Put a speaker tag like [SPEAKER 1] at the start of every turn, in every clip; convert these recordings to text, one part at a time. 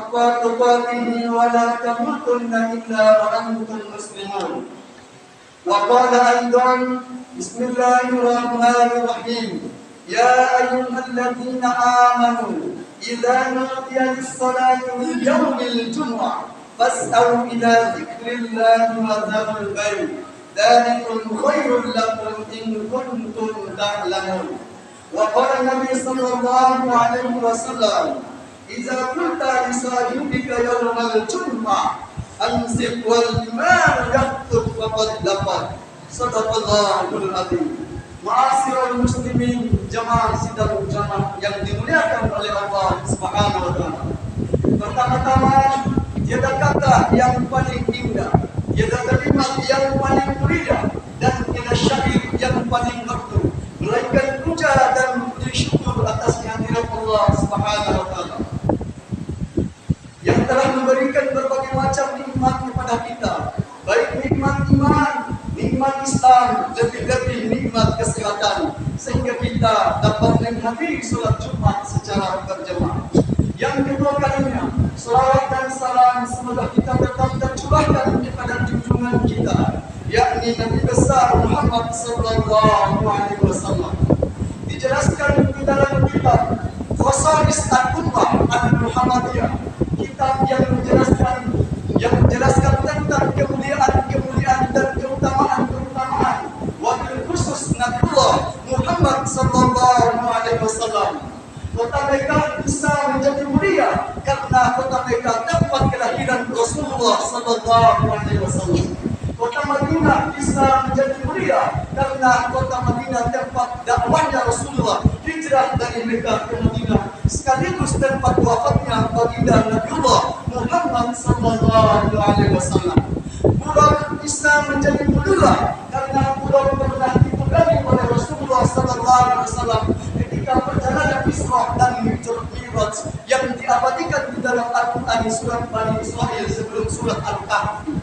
[SPEAKER 1] haqqa tuqatih wa la tamutunna illa wa antum muslimun. Wa qala aidan bismillahirrahmanirrahim. Ya ayyuhalladzina amanu idza nudiya lis-salati min yawmil jumu'ah fas'au ila dzikrillahi wa dzarul bay'. Dzalikum khairul lakum in kuntum ta'lamun. Wa qala Nabi sallallahu alaihi wasallam, "Idza qulta li sahibika yawmal jumu'ah amsik wal imam yaktub faqad laqad." Shadaqallahul azim. Ma'asyiral muslimin, jamaah sidang jamaah yang dimuliakan oleh Allah Subhanahu wa taala. Pertama-tama, tiada kata yang paling indah, tiada kalimat yang paling mulia, dan tiada syair yang paling merdu, melainkan puja dan puji syukur atas kehadiran Allah Subhanahu wa taala yang telah memberikan berbagai macam nikmat kepada kita, baik nikmat iman, nikmat Islam, lebih-lebih nikmat kesehatan, sehingga kita dapat menghadiri sholat Jumat secara berjamaah. Yang kedua kalinya, salawat dan salam semoga kita tetap tercurahkan kepada junjungan kita, yakni Nabi besar Muhammad sallallahu alaihi wasallam. Dijelaskan di dalam kitab Khosais Al-Ummah Al-Muhammadiyah, kitab yang menjelaskan tentang kemuliaan dan keutamaan wabil khusus Nabiullah Muhammad sallallahu alaihi wasallam. Kota Mekah bisa menjadi mulia karena kota Mekah tempat kelahiran Rasulullah sallallahu alaihi wasallam. Kota Madinah bisa menjadi mulia karena kota Madinah tempat dakwahnya Rasulullah hijrah dari Mekah ke Madinah, sekaligus tempat wafatnya baginda Nabiullah Muhammad sallallahu alaihi wasallam. Pulau bisa menjadi mulia karena pulau pernah dipegangi oleh Rasulullah sallallahu alaihi wasallam ketika perjalanan Isra dan Mi'raj yang diabadikan di dalam Al-Qur'an surat Bani Israil sebelum surat Al-Kahfi.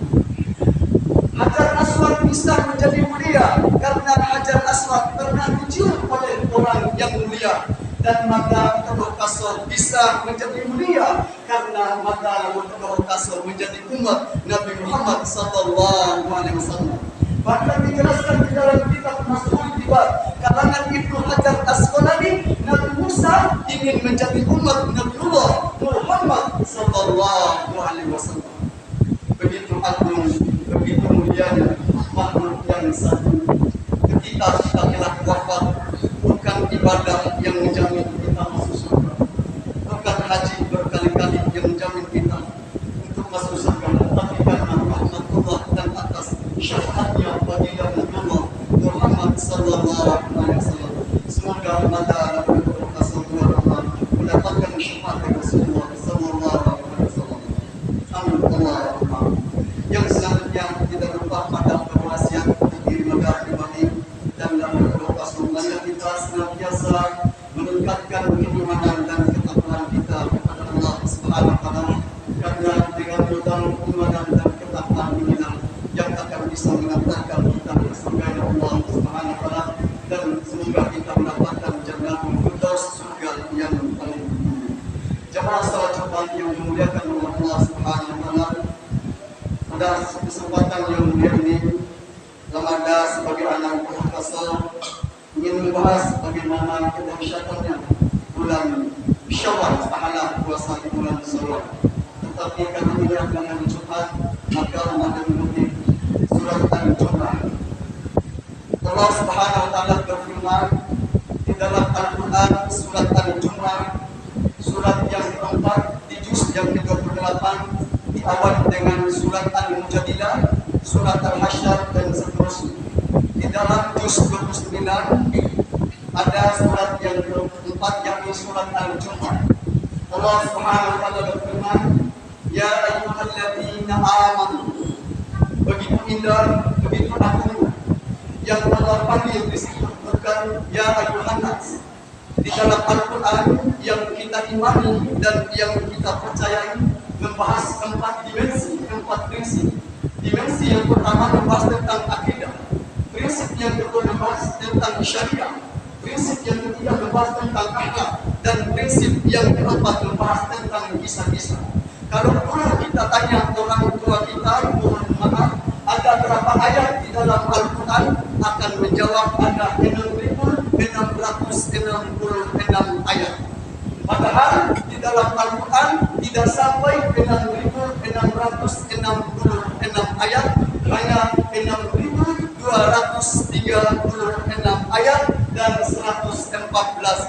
[SPEAKER 1] Hajar Aswad bisa menjadi mulia karena Hajar Aswad pernah dicium oleh orang yang mulia, dan mata Kasor bisa menjadi mulia karena mata Kasor menjadi umat Nabi Muhammad sallallahu alaihi wasallam. Bahkan dijelaskan di dalam kitab Mas'ul Tibat kalangan Ibnu Hajar Asqalani, Nabi Musa ingin menjadi umat Nabiullah Muhammad sallallahu alaihi wasallam. Begitu agung, begitu mulianya makhluk yang satu. Ketika kita telah wafat, bukan ibadah yang menjamin kita masuk surga, bukan haji berkali-kali yang menjamin kita untuk masuk surga, tapi karena rahmatullah dan atas syafaatnya baginda Nabiullah Muhammad sallallahu alaihi wasallam. Semoga mata Nabi Rasulullah mendapatkan syafaat Rasulullah sallallahu alaihi wasallam. Amin Allahumma. Yang selanjutnya tidak lupa pada berwasiat diri negara pribadi dan dalam berdoa semoga kita senantiasa meningkatkan keimanan dan ketakwaan kita kepada Allah Subhanahu wa taala, karena dengan modal keimanan dan ketakwaan inilah yang akan bisa mengantarkan kita ke surga Allah Subhanahu wa taala, dan semoga kita mendapatkan jannatul firdaus, surga yang paling tinggi. Jamaah salat Jumat yang dimuliakan oleh Allah Subhanahu wa taala, pada kesempatan yang mulia ini, Ramadan sebagai anak Rasul ingin membahas bagaimana kedahsyatannya bulan Syawal, pahala puasa di bulan Syawal. Tetapi karena ini dengan Jumat, maka Ramadan menutup surat Al-Jumu'ah. Allah Subhanahu wa taala berfirman di dalam Al-Qur'an surat Al-Jumu'ah, surat yang keempat di juz yang ke-28, diawali dengan surat Al-Mujadilah, surat Al-Hasyr dan seterusnya. Di dalam juz 29 ada surat yang keempat, yakni surat Al-Jumu'ah. Allah Subhanahu wa taala berfirman, "Ya ayyuhalladzina amanu." Begitu indah, begitu agung yang Allah panggil di situ, bukan ya ayyuhan nas. Di dalam Al-Qur'an yang kita imani dan yang kita percayai membahas 4 dimensi, 4 prinsip. Dimensi yang pertama membahas tentang akidah, prinsip yang kedua membahas tentang syariah, prinsip yang ketiga membahas tentang akhlak, dan prinsip yang keempat membahas tentang kisah-kisah. Kalau dulu kita tanya orang tua kita, mohon maaf, ada berapa ayat di dalam Al-Quran, akan menjawab ada 6.666 ayat. Padahal di dalam Al-Quran tidak sampai 6.666 ayat, hanya 6.236 ayat dan 114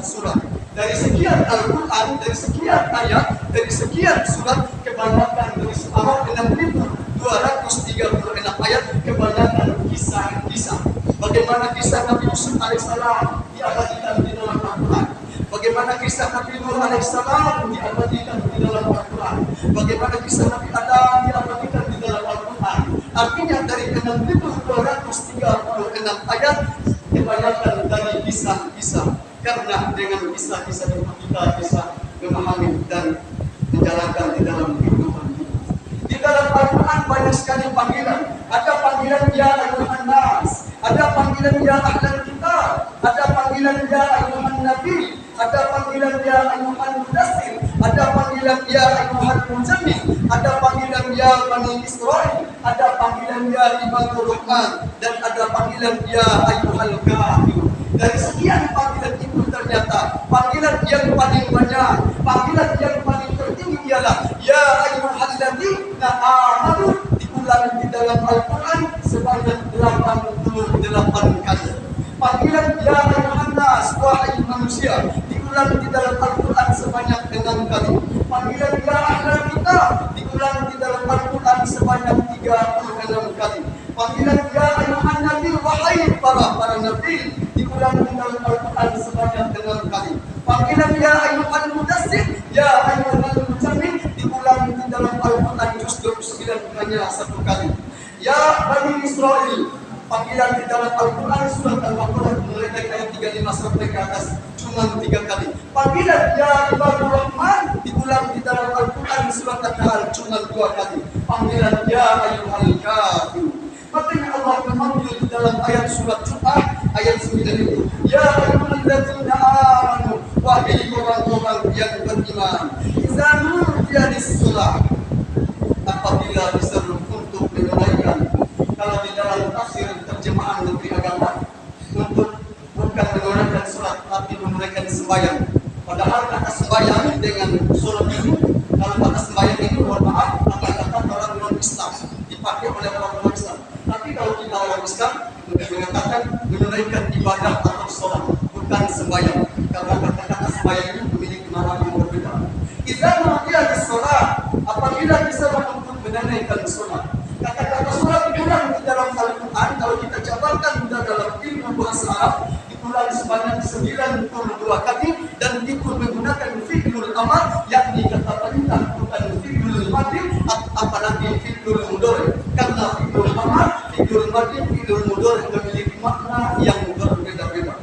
[SPEAKER 1] surat. Dari sekian Al-Quran, dari sekian ayat, dari sekian surat, kebanyakan dari separuh 6.236 ayat, kebanyakan kisah-kisah. Bagaimana kisah Nabi Yusuf alaihissalam diabadikan di dalam Al-Quran. Bagaimana kisah Nabi Nuh alaihissalam diabadikan di dalam Al-Quran. Bagaimana kisah Nabi Adam diabadikan di dalam Al-Quran. Artinya dari 6.236 ayat, kebanyakan dari kisah-kisah. Karena dengan kisah-kisah itu kita bisa memahami dan menjalankan di dalam kehidupan kita. Di dalam Al-Quran banyak sekali panggilan. Ada panggilan ya ayyuhan nas, ada panggilan ya ahlal kitab, ada panggilan ya ayyuhan nabi, ada panggilan ya ayyuhan mudassir, ada panggilan ya ayyuhan muzammil, ada panggilan ya bani Israil, ada panggilan ya ibadur rahman, dan ada panggilan ya ayyuhal kafir. Dari sekian panggilan itu ternyata panggilan yang paling banyak, panggilan yang paling tertinggi ialah ya ayyuhalladzina amanu, diulang di dalam Al-Quran sebanyak 88 kali. Panggilan ya ayyuhan nas, wahai manusia, diulang di dalam Al-Quran sebanyak 6 kali. Panggilan ya ahlal kitab diulang di dalam Al-Quran sebanyak 36 kali. Panggilan ya ayyuhan nabi, wahai para nabi, diulang di dalam Al-Quran sebanyak 6 kali. Panggilan ya ayyuhan mudassir, ya ayyuhan muzammil, diulang di dalam Al-Quran juz 29 hanya 1 kali. Ya bani Israil, panggilan di dalam Al-Quran surat Al-Baqarah mulai dari ayat 35 sampai ke atas cuma 3 kali. Panggilan ya ibadur rahman diulang di dalam Al-Quran surat An-Nahl cuma 2 kali. Panggilan ya ayyuhal kafir, makanya Allah memanggil di dalam ayat surat Jum'ah ayat 9 itu, ya ayyuhalladzina amanu, wahai orang-orang yang beriman, idza nudiya lis-shalah, apabila diseru untuk menunaikan. Kalau di dalam tafsir terjemahan Menteri Agama, untuk bukan menunaikan salat tapi menunaikan sembahyang. Padahal kata sembahyang dengan salat ini, kalau kata sembahyang ini mohon maaf akan kata orang non-Islam, dipakai oleh orang non-Islam. Tapi kalau kita orang Islam mengatakan menunaikan ibadah atau sholat, bukan sembahyang. Karena kata-kata sembahyang ini memiliki makna yang berbeda. Idza nudiya lis-shalah, apabila diseru untuk menunaikan sholat. Kata-kata sholat diulang di dalam Al-Quran, kalau kita jabarkan dalam ilmu bahasa Arab, diulang sebanyak 92 kali dan ikut menggunakan fi'lul amar, yakni kata perintah, bukan fi'lul madhi, apalagi fi'lul mudhari. Karena fi'lul amar, fi'lul madhi, fi'lul mudhari memiliki makna yang berbeda-beda.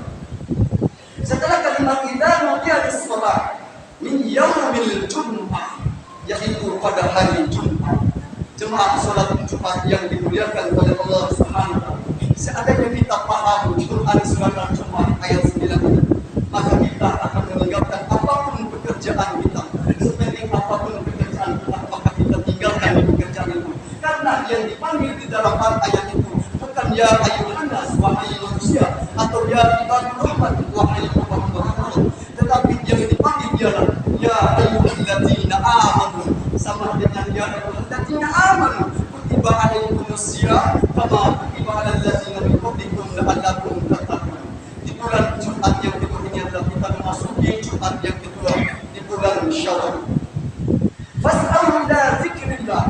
[SPEAKER 1] Setelah kalimat idza nudiya lis-shalah min yaumil jum'ah, yaitu pada hari Jumat, jemaah salat Jumat yang dimuliakan oleh Allah Subhanahu wa taala. Seandainya kita paham Quran surat Jumat ayat 9 ini, maka kita akan meninggalkan apapun pekerjaan kita. Sepenting apapun pekerjaan kita, maka kita tinggalkan pekerjaan itu. Karena yang dipanggil di dalam ayat itu bukan ya ayyuhan nas, wahai manusia, atau ya ibadur rahman, wahai hamba Allah, tetapi yang dipanggil ialah ya ayyuhalladzina amanu, sama dengan ya ayyuhalladzina amanu kutiba alaikumus syiyam kama kutiba alal ladzina min qablikum la'allakum tattaqun. Di bulan Jumat yang kedua ini adalah kita memasuki Jumat yang kedua di bulan Syawal. Fas'au ila zikrillah,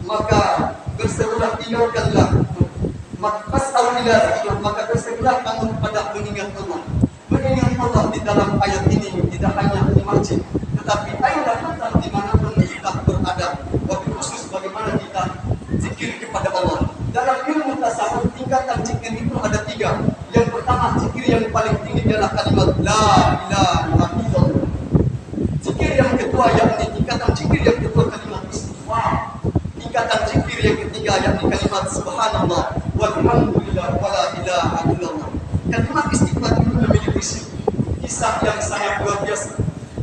[SPEAKER 1] maka berserulah, tinggalkanlah. Fas'au ila zikrillah, maka berserulah kamu kepada mengingat Allah. Mengingat Allah di dalam ayat ini tidak hanya di masjid, tetapi aina pun di manapun kita berada. Wabil khusus bagaimana kita zikir kepada Allah. Dalam ilmu tasawuf tingkatan zikir itu ada 3. Yang pertama, zikir yang paling tinggi adalah kalimat la ilaha illallah. Zikir yang kedua yakni tingkatan zikir yang kedua kalimat istighfar. Tingkatan zikir yang ketiga yakni kalimat subhanallah walhamdulillah wala ilaha illallah. Kalimat istighfar itu memiliki kisah yang sangat luar biasa.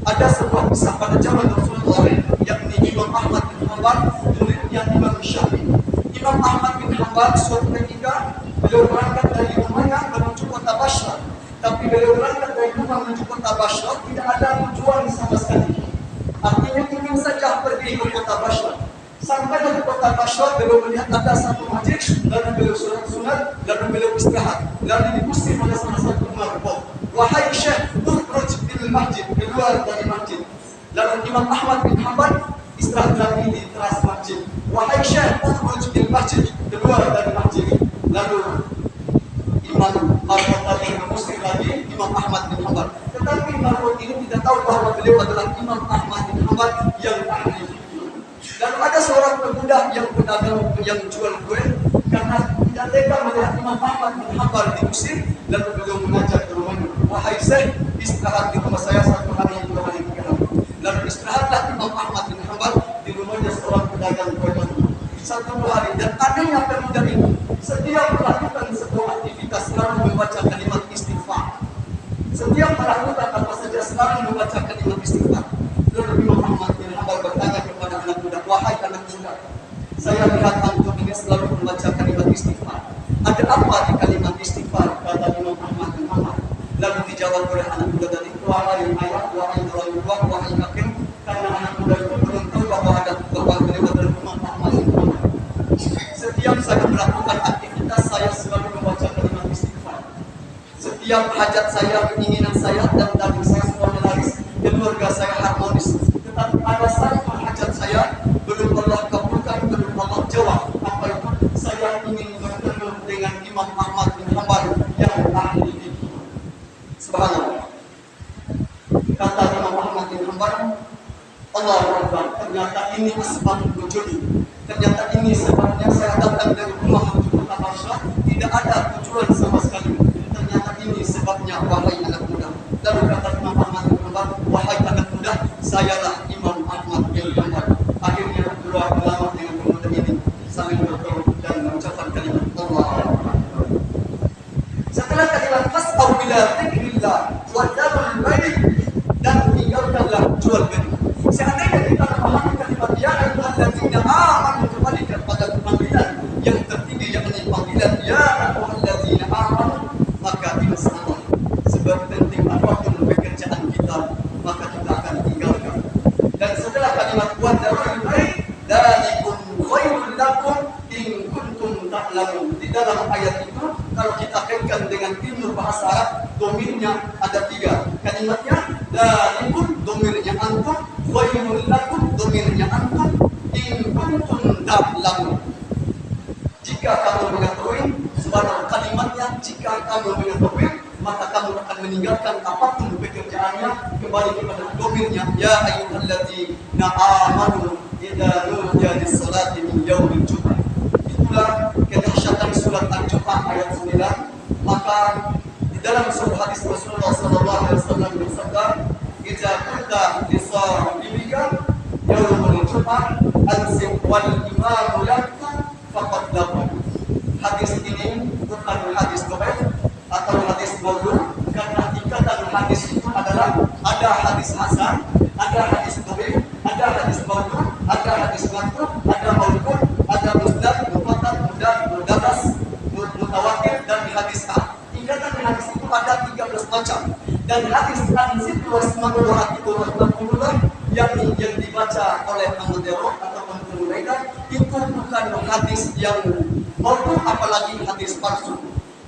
[SPEAKER 1] Ada sebuah kisah pada zaman Rasulullah yakni Imam Ahmad Hanbal, muridnya Imam Syafi'i. Imam Ahmad bin Hanbal suatu ketika beliau berangkat dari rumahnya menuju kota Basra. Tapi beliau berangkat dari rumah menuju kota Basra tidak ada tujuan sama sekali. Artinya ingin saja pergi ke kota Basra. Sampai di kota Basra, beliau melihat ada satu masjid, lalu beliau sunat, lalu beliau istirahat, lalu diusir oleh salah satu marbot. Wahai Syekh, ukhruj bil masjid, keluar dari masjid. Lalu Imam Ahmad bin Hanbal istirahat lagi di teras masjid. Wahai Syekh, ukhruj bil masjid, keluar dari masjid. Lalu Imam Marbot tadi mengusir lagi Imam Ahmad bin Hanbal. Tetapi Marbot ini tidak tahu bahwa beliau adalah Imam Ahmad bin Hanbal yang ahli. Dan ada seorang pemuda yang pedagang yang jual kue, karena tidak tega melihat Imam Ahmad bin Hanbal diusir, lalu beliau mengajak ke rumahnya. Wahai Syekh, istirahat di rumah saya 1 hari 2 hari 3 hari. Lalu istirahatlah Imam Ahmad bin Hanbal di rumahnya seorang pedagang kue batu 1 hari. Dan anehnya pemuda ini setiap melakukan sebuah aktivitas selalu membaca kalimat istighfar. Setiap melakukan apa saja selalu membaca kalimat istighfar. Lalu Imam Ahmad bin Hanbal bertanya kepada anak muda, wahai anak muda, saya lihat antum ini selalu membaca kalimat istighfar. Ada apa di kalimat istighfar? Kata Imam Ahmad bin Hanbal. Lalu dijawab oleh anak muda tadi, wahai ayah, wahai orang tua, wahai kakek, karena anak muda itu belum tahu bahwa ada kalimat dari Imam Ahmad bin Hanbal. Setiap saya melakukan aktivitas, saya selalu membaca kalimat istighfar. Setiap hajat saya, keinginan saya, dan daging saya semuanya laris, keluarga saya harmonis. Tetapi ada satu hajat saya belum Allah kabulkan, belum Allah jawab. Apa itu? Saya ingin bertemu dengan Imam Ahmad bin Hanbal yang ahli fikih. Subhanallah. Kata Imam Ahmad bin Hanbal, Allahu Akbar, ternyata ini asbab wujudi. Ternyata ini sebabnya saya datang dari rumah menuju kota Basra, tidak ada tujuan sama sekali. Ternyata ini sebabnya, wahai anak muda. Lalu kata Imam Ahmad bin Hanbal, wahai anak muda, sayalah Imam Ahmad bin Hanbal. Akhirnya berdua ulama dengan pemuda ini saling bertemu dan mengucapkan kalimat Allah. Setelah kalimat fas'au bila dzikrillah wa dzarul bayi, dan tinggalkanlah jual beli. Seandainya kita memahami kalimat ya ayyuhalladzina amanu kembali kepada panggilan yang tertinggi, yakni panggilan ya ayyuhalladzina amanu, maka insyaallah sebab penting apapun pekerjaan kita maka kita akan tinggalkan. Dan setelah kalimat wa dzarul bayi, dzalikum khairul lakum in kuntum ta'lamun. Di dalam ayat itu kalau kita kaitkan dengan ilmu bahasa Arab, domirnya ada 3. Kalimatnya dzalikum, domirnya antum, khairul lakum, domirnya antum, in kuntum ta'lamun. Jika kamu mengetahui, subhanallah, kalimatnya jika kamu mengetahui, maka kamu akan meninggalkan apapun pekerjaannya, kembali kepada domirnya ya ayyuhalladzina amanu idza nudiya lis-salati min yaumil jumu'ah. Itulah kedahsyatan surat Al-Jumu'ah ayat 9. Maka di dalam sebuah hadis Rasulullah sallallahu alaihi wasallam bersabda, idza kunta li sahibika yaumul jumu'ah ansim wal imamu yaktub faqad lahu. Hadis ini bukan hadis dhaif atau hadis maudhu, karena tingkatan hadis itu adalah ada hadis hasan, ada hadis dhaif, ada hadis maudhu, ada hadis maqtu', ada maudhu, ada musnad, mufassal, mudaras, mutawatir, dan hadis ahad. Tingkatan hadis itu ada 13 macam. Dan hadis anzil wasma'ullah itu rahmatullah yang dibaca oleh Ahmad Darul ataupun Hurairah itu bukan hadis yang maudhu, apalagi hadis palsu.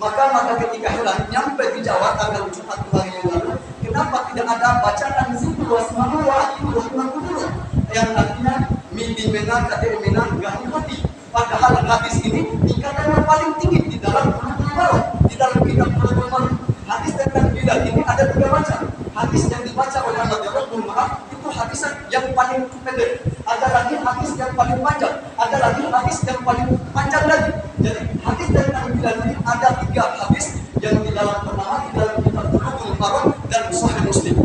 [SPEAKER 1] Maka ketika hilang nyampe di Jawa tanggal Jumat 2 hari yang lalu, kenapa tidak ada bacaan zikr wasma'ullah itu rahmatullah yang artinya midi mena kadir mena gahni hati. Padahal hadis ini tingkatannya paling tinggi di dalam Bulughul Maram, di dalam kitab Bulughul Maram. Hadis tentang bidah ini ada 3 macam. Hadis yang dibaca oleh Ahmad Darul, maaf, itu hadis yang paling pendek. Ada lagi hadis yang paling panjang, ada lagi hadis yang paling panjang lagi. Jadi hadis tentang bidah ini ada 3 hadis yang di dalam pertama di dalam kitab Bulughul Maram dan Sahih Muslim.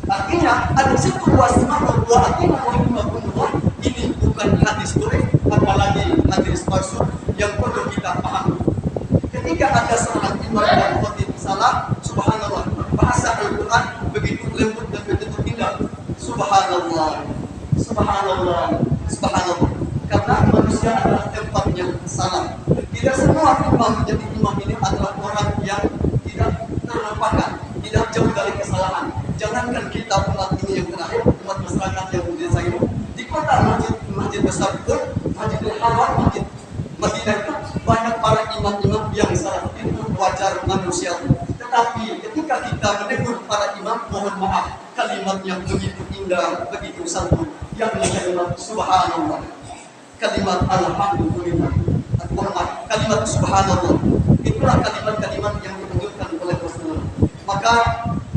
[SPEAKER 1] Artinya al-zikr wasma'ul wa atina rahimahullah ini bukan hadis dhaif, apalagi hadis palsu yang perlu kita pahami. Ketika ada seorang imam dan khatib salah, subhanallah, bahasa Al-Quran begitu lembut dan begitu indah. Subhanallah, subhanallah, Subhanallah. Karena manusia adalah tempat yang salah. Tidak semua imam menjadi imam ini adalah orang yang tidak terlupakan, tidak jauh dari kesalahan. Jangankan kita umat ini yang terakhir, umat masyarakat yang di desa ini, di kota masjid besar pun, Masjidil Haram, Masjid Madinah itu banyak para imam-imam yang salah. Itu wajar manusia. Tetapi ketika kita menegur para imam, mohon maaf, kalimat yang begitu indah, begitu santun, yang kalimat subhanallah, kalimat alhamdulillah, kalimat subhanallah, itulah kalimat-kalimat yang ditunjukkan oleh Rasulullah. Maka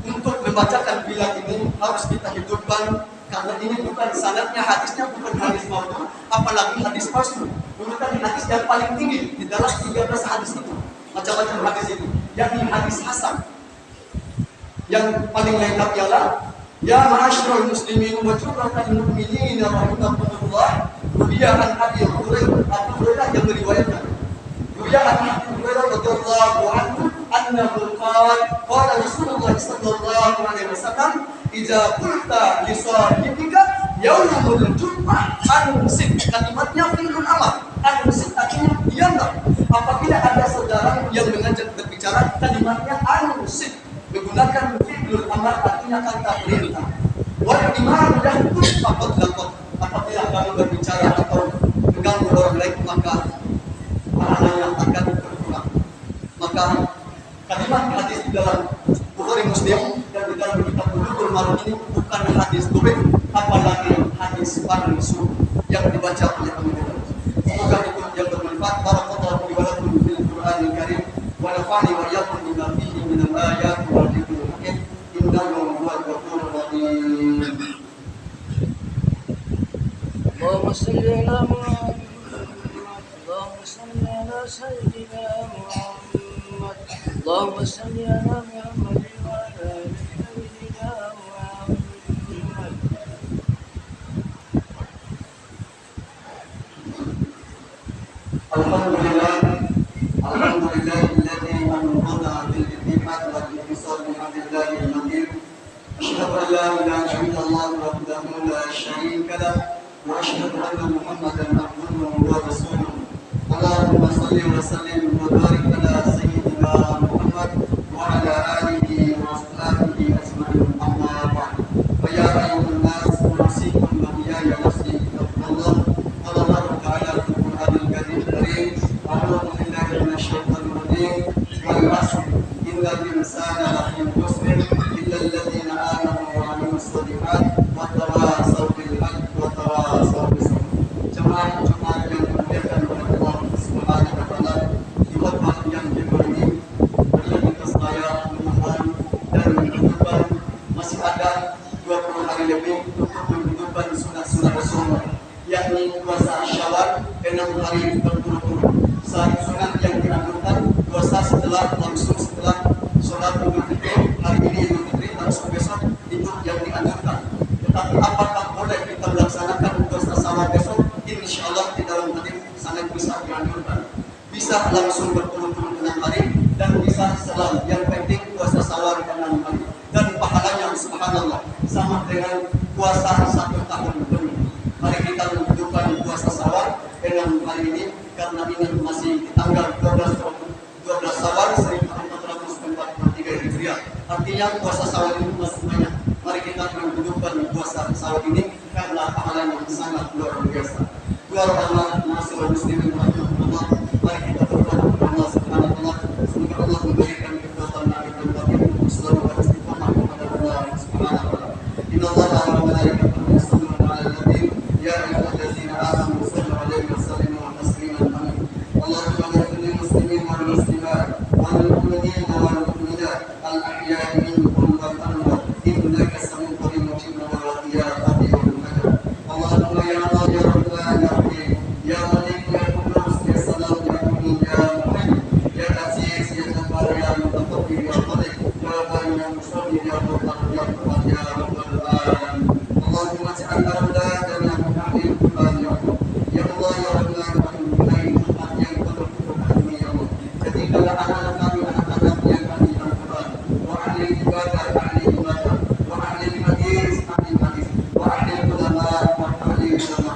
[SPEAKER 1] untuk membacakan bilang ini harus kita hidupkan, karena ini bukan sanadnya, hadisnya bukan hadis maudhu, apalagi hadis palsu. Bukan hadis yang paling tinggi di dalam 13 hadis itu, macam-macam hadis itu, yakni hadis hasan. Yang paling lengkap ialah ya ma'asyiral muslimin wa jumlatal mu'minin rahimakumullah. Ruwiya an Abi Hurairah yang meriwayatkan. Ruwiya an Abi Hurairah radhiyallahu anhu annahu qala Rasulullah sallallahu alaihi wasallam idza qulta li sahibika yaumul jum'ah ansit. Kalimatnya fi'lun amr. Ansit artinya diamlah. Apabila ada saudara yang mengajak berbicara, kalimatnya ansit menggunakan fi'lul amr, artinya kata perintah. Wal imam yahkum faqad laqad. Apabila kamu berbicara atau mengganggu orang lain, maka pahalanya akan berkurang. Maka kalimat hadis di dalam Bukhari Muslim dan di dalam kitab Bulughul Maram ini bukan hadis dhaif, apalagi hadis palsu yang dibaca oleh teman-teman. Semoga itu yang bermanfaat. Barakallahu li wa lakum fil Qur'anil Karim wa nafa'ani wa iyyakum bima fihi min al-ayati wal dhikril hakim. Innahu huwal ghafurur rahim.
[SPEAKER 2] اللهم صل على محمد اللهم صل على سيدنا محمد اللهم صل على محمد وعلى ال سيدنا محمد.
[SPEAKER 1] Alhamdulillah alladzi anqadha bil ittifaq wal ittisal bi hamdillahi al-majid. Asyhadu an la ilaha illallah wahdahu la syarika lah wa asyhadu anna Muhammadan abduhu wa rasuluh. Allahumma shalli wa sallim wa barik ala sayyidina Muhammad wa ala alihi wa ashabihi ajma'in. Amma ba'd. Fa ya ayyuhan nas usikum wa iyaya nafsi taqwallah. Qala Allah ta'ala fil Qur'anil Karim, a'udzu billahi minasy syaithanir rajim. Wal 'asr innal insana lafi khusr illa alladziina aamanu wa 'amilus shalihaat wa tawaasaw bil haqqi wa tawaasaw bis sabr. Jemaah yang dimuliakan oleh Allah Subhanahu wa taala, di khutbah yang ini marilah kita saya memohon dan menghidupkan, masih ada 20 hari lebih untuk menghidupkan sunat-sunat Rasulullah, yakni puasa Syawal 6 hari berturut-turut. Saat sunat yang dianjurkan puasa langsung setelah sholat Idul Fitri, hari ini Idul Fitri langsung besok, itu yang dianjurkan. Tetapi apakah boleh kita melaksanakan puasa Syawal besok? Insya Allah di dalam hadis sangat bisa dianjurkan. Bisa langsung berturut-turut 6 hari dan bisa selang. Yang penting puasa Syawal 6 hari. Dan pahalanya subhanallah sama dengan puasa 1 tahun penuh. Mari kita menghidupkan puasa Syawal 6 hari ini, karena ini masih di tanggal 12 Syawal 1443 Hijriah. Artinya puasa Syawal ini masih banyak. Mari kita menghidupkan puasa Syawal ini karena pahalanya sangat luar biasa. Ya Allah, masyaallah muslimin rahimahullah. Mari kita berdoa kepada Allah Subhanahu wa taala, semoga Allah memberikan kekuatan dan batin selalu beristiqamah kepada Allah Subhanahu wa taala. Inna Allaha wa malaikatahu yusholluna 'alan nabi ya ayyuhallazina amanu shallu 'alaihi wa sallimu tasliman. Amin. Allahumma ighfir lil muslimin wal muslimat wal mu'minin wal mu'minat al ahya'i minhum wal amwat innaka sami'un qarib mujibul du'aat. Allahumma ya Allah ya Rahman ya Rahim ya Malik ya Qudus ya Salam ya Mu'min ya Mu'min ya Aziz ya Jabbar ya Mutakabbir ya Malik ya Bani ya Musawwir ya Mu'min ya Rahman ya Rabbal Alamin. Allahumma ja'alna awladana muhammadin Quran ya Allah ya Allah ya Rahman ya Rahim Tuhan yang betul-betul kami ya Allah. Jadikanlah anak kami anak-anak yang ahli Al-Quran wa ahli ibadah wa ahli hadis wa ahli ulama wa ahli ulama.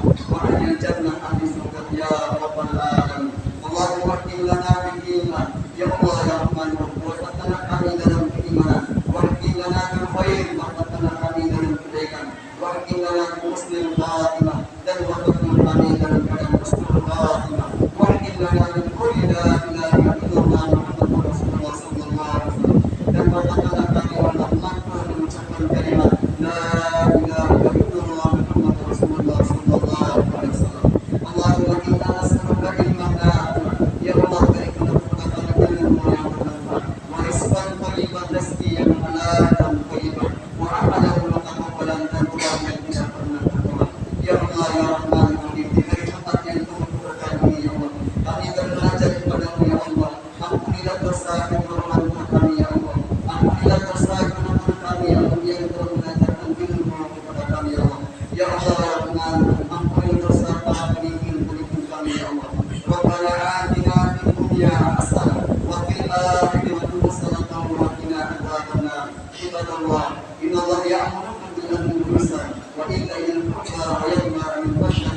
[SPEAKER 1] Bismillahirrahmanirrahim. Di hari Jumat yang penuh keberkahan ini ya Allah, kami bermunajat kepada-Mu ya Allah. Ampunilah dosa kekurangan kami ya Allah. Ampunilah dosa kekurangan kami ya Allah yang telah mengajarkan ilmu kepada kami ya Allah. Ya Allah ya Rahman, ampuni dosa para penipu kami ya Allah. Rabbana atina fid dunya hasanah wa fil akhirati hasanah wa qina adzabannar. Ibadallah, innallaha ya'muru bil adli wal ihsan wa ita'i dzil qurba wa yanha 'anil fahsya'i